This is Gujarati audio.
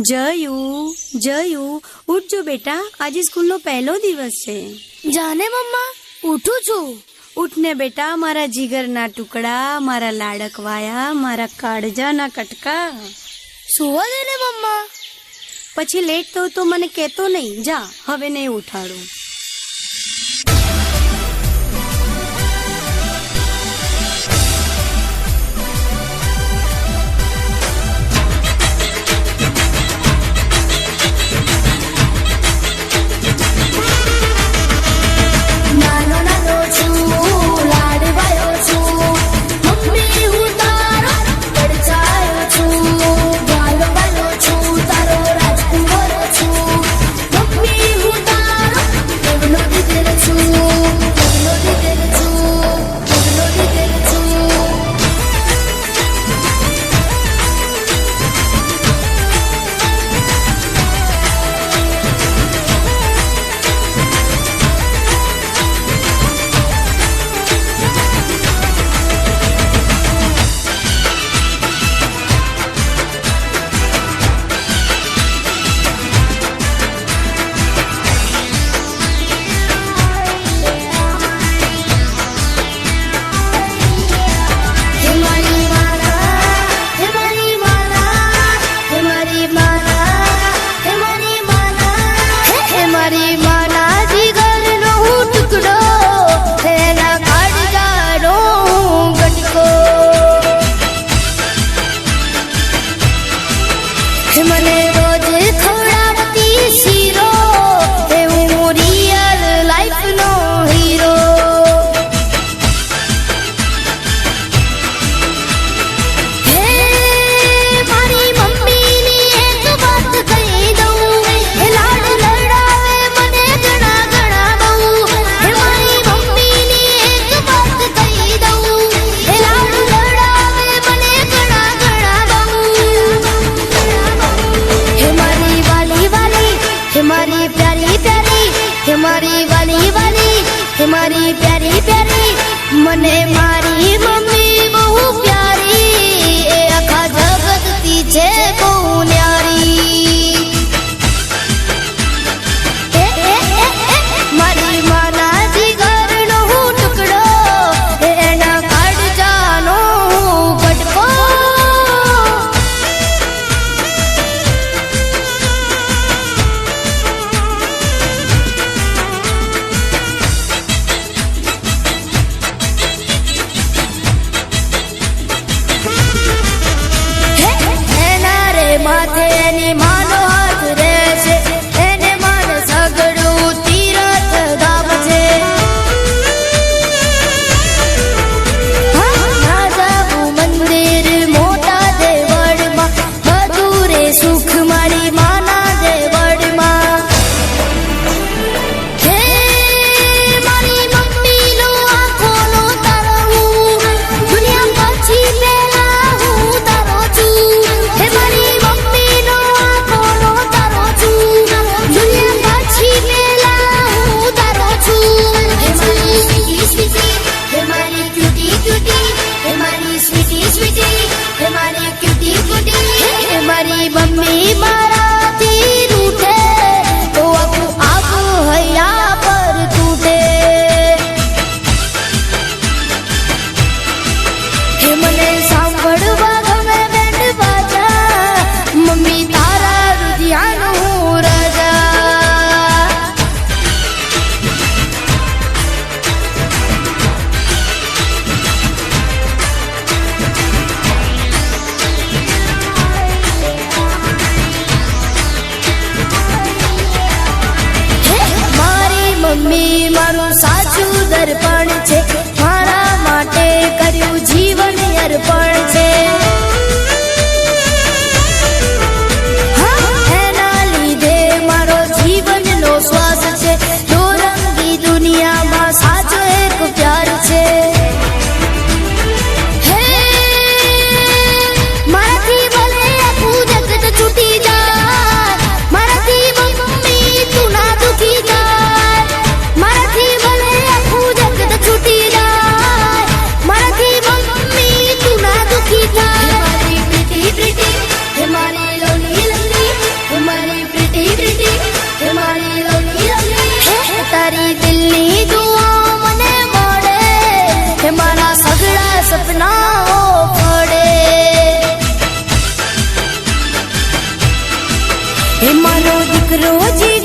જયુ જયુ ઉઠજો બેટા, આજે સ્કૂલનો પહેલો દિવસ છે. જાને મમ્મા, ઉઠું છું. ઉઠને બેટા, મારા જીગરના ટુકડા, મારા લાડકવાયા, મારા કાળજાના કટકા. સુવા દે ને મમ્મા. પછી લેટ તો મને કહેતો નહીં. જા, હવે નહીં ઉઠાડું. મારી પ્યારી પ્યારી મને મારી મમ્મી બહુ પ્યારી, એ આખા જગતથી છે બહુ ન્યારી. મારી માના જીગરનો હું ટુકડો, એના કાળજાનો હું કટકો. માથે એની માનો હાથ રહેશે, એને માન સગડું તીરથ ગામ છે. ના જાવું મંદિર મોટા દેવળમાં, બધું રે સુખ મારી માના દેવળમાં. હે મારી મમ્મીનો આંખોનો તારવું, દુનિયા પછી પહેલા હું તારો છું. હે મારી મારી મમ્મી મારાથી રૂઠે તો આખું આખું હૈયા પર તૂટે. હે મને સાંભળવા ગમે બેન્ડ બાજા, મમ્મી તારા રુધિયાનું રાજા. મમ્મી મારું સાચું દર્પણ છે, મારા માટે કર્યું જીવન અર્પણ છે. એના લીધે મારો જીવનનો શ્વાસ છે, દોરંગી દુનિયામાં સાચો એક પ્યાર છે. મારાથી ભલે આખું જગત છૂટી જાય, મારાથી મમ્મી તું ના દુખી જાય. મારાથી ભલે સપનાઓ પડે. હે મારો દીકરો જી